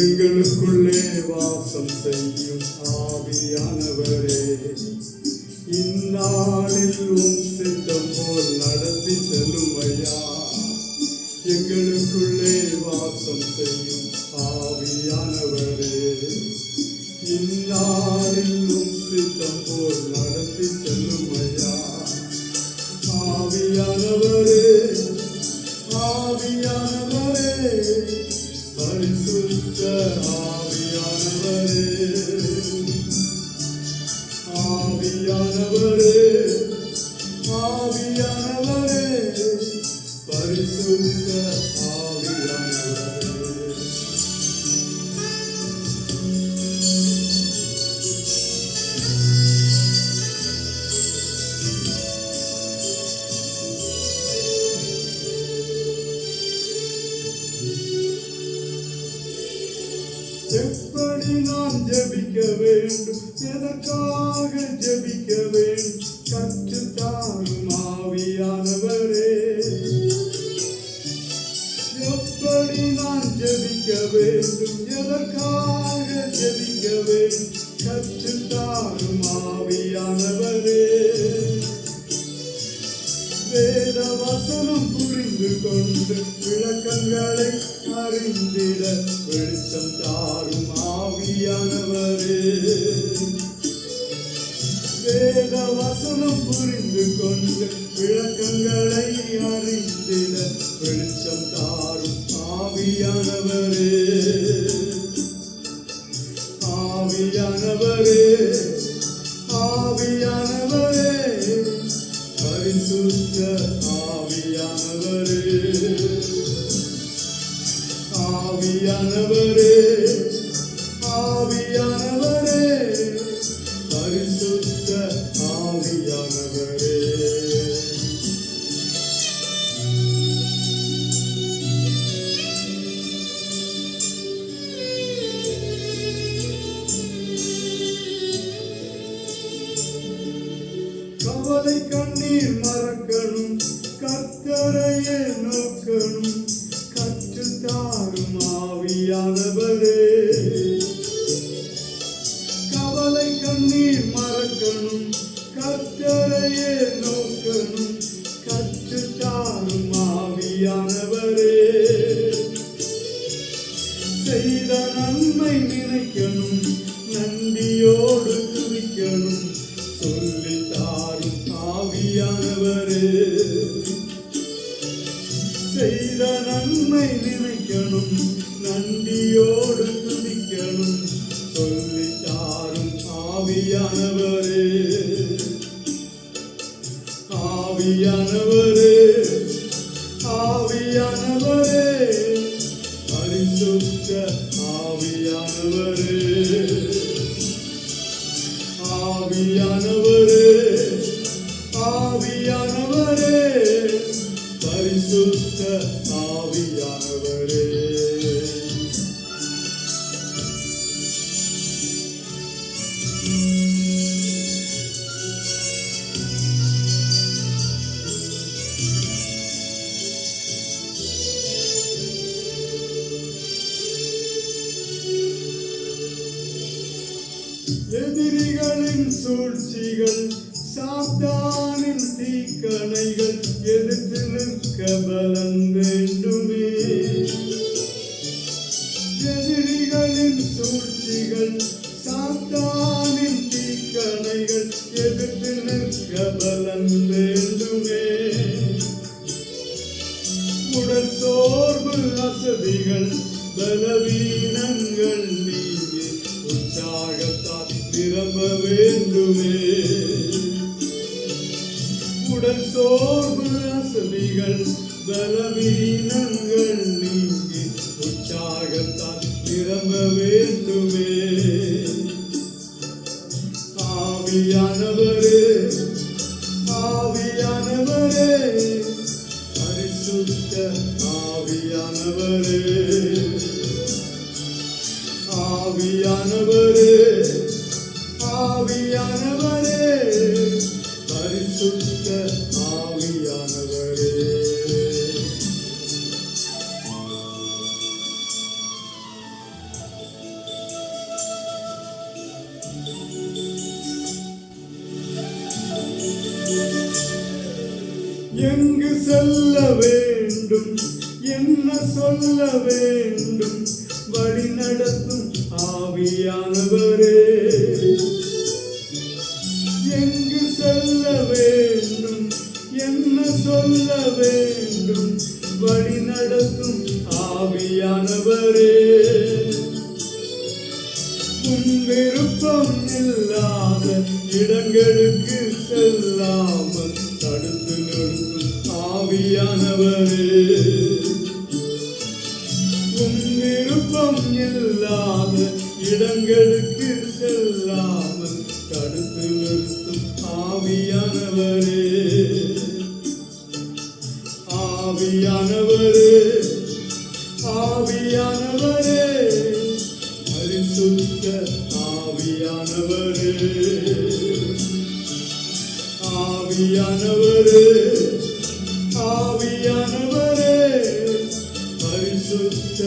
எங்களுக்குள்ளே வாசம் செய்யும் ஆவியானவரே, இந்நாளில் உம் சித்தம் போல் நடத்தி செல்லும் ஐயா. எங்களுக்குள்ளே வாசம் செய்யும் ஆவியானவரே, இந்நாளில் உம் சித்தம் போல் நடத்தி செல்லும் ஐயா. ஆவியானவரே, ஆவியானவரே, பரிசுத்த ஆவியானவரே, ஆவியானவரே, ஆவியானவரே, பரிசுத்த ஆவியானவரே. எப்படி நான் ஜெபிக்க வேண்டும், எதற்காக ஜெபிக்க வேண்டும், கற்றுத்தாரும் ஆவியானவரே. எப்படி நான் ஜெபிக்க வேண்டும், எதற்காக ஜெபிக்க வேண்டும், கற்றுத்தாரும் ஆவியானவரே. வேத வசனம் புரிந்து கொண்டு விளக்கங்களை அறிந்திட வெளிச்சம் தாரும் ஆவியானவரே. வேத வசனம் புரிந்து கொண்டு விளக்கங்களை அறிந்திட வெளிச்சம் தாரும் ஆவியானவரே. ஆவியானவரே, ஆவியானவரே, பரிசுத்த ஆவியானவரே, ஆவியானவரே, ஆவியானவரே, பரிசுத்த ஆவியானவரே. கவலை கண்ணீர் மறக்கணும், கர்த்தரையே நோக்கணும், கற்றுத்தாரும் ஆவியானவரே. கவலை கண்ணீர் மறக்கணும், கர்த்தரையே நோக்கணும், கற்றுத்தாரும் ஆவியானவரே. செய்த நன்மை நினைக்கணும், நன்றியோடு துதிக்கணும், சொல்லித்தாரும் ஆவியானவரே. செய்த நன்மை நினைக்கணும், நன்றியோடு துதிக்கணும், சொல்லித்தாரும் ஆவியானவரே. ஆவியானவரே, ஆவியானவரே, பரிசுத்த ஆவியானவரே. ஆவியானவரே, ஆவியானவரே, பரிசுத்த ஆவியானவரே. எதிரிகளின் சூழ்ச்சிகள், சாத்தானின் தீக்கணைகள் எதிர்த்து நிற்க பலன் வேண்டுமே. எதிரிகளின் சூழ்ச்சிகள், சாத்தானின் தீக்கணைகள் எதிர்த்து நிற்க பலன் வேண்டுமே. உடல் சோர்வு அசதிகள் பலவீனங்கள் நீங்கி உற்சாகத்தால் நிரம்ப வேண்டுமே. உடல் சோர்வு அசதிகள் பலவீனங்கள் நீங்கி உற்சாகத்தால் நிரம்ப வேண்டுமே. ஆவியானவரே ஆவியானவரே பரிசுத்த ஆவியானவரே ஆவியானவரே ஆவியானவரே பரிசுத்த ஆவியானவரே. எங்கு செல்ல வேண்டும் என்ன சொல்ல வேண்டும் வழி நடத்தும் ஆவியானவரே. எங்கு செல்ல வேண்டும் என்ன சொல்ல வேண்டும் வழி நடத்தும் ஆவியானவரே. உன் விருப்பம் இல்லாத இடங்களுக்கு செல்லாமல் தடுத்து நிறுத்தும் ஆவியானவரே. உன் விருப்பம் இல்லாத இடங்களுக்கு செல்லாமல் தடுத்து நிறுத்தும் ஆவியானவரே. ஆவியானவரே ஆவியானவரே பரிசுத்த ஆவியானவரே. ஆவியானவரே ஆவியானவரே பரிசுத்த